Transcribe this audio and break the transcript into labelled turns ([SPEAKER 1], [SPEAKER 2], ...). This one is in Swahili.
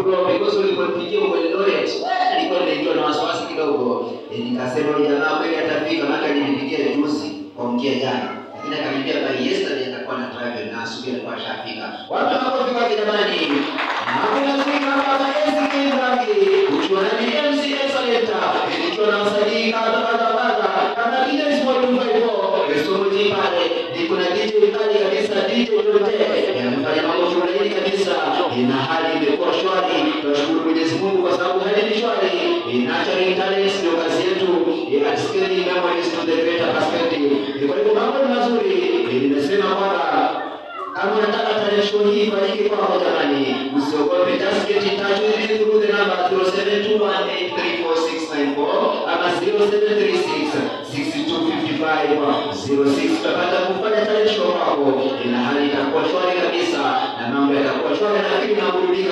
[SPEAKER 1] Because ulipopigia kwa Eldoret, nilikuwa nimeingia na wasiwasi kidogo. Nikasema huyu jamaa kweli atafika, maana nilipigia juzi kwa mkia jana. Lakini akaniambia by yesterday atakuwa na travel na asubuhi alikuwa ashafika. Watu wanapofika jamani, hakuna siku hapa Yesu kindangi. Ukiona ni MC Excellent, ukiona msanii kama DJ Sport 254, Yesomoji pale, niko na DJ kali kabisa, DJ yote. Anafanya mambo fulani kabisa. Na hali imekuwa shwari. Tunashukuru Mwenyezi Mungu kwa sababu hali ni shwari. Natural talents ndio kazi yetu. Scaling memories to the greater perspective. Kwa hivyo mambo ni mazuri. Nimesema kwamba kama unataka talent show hii ifanyike kwako jamani, usiogope, just get in touch with me through the number 0721834694 ama 0736625506. Tutapata kufanya talent show kwako. Na hali itakuwa shwari kabisa na mambo yatakuwa shwari na fikiri na burudika.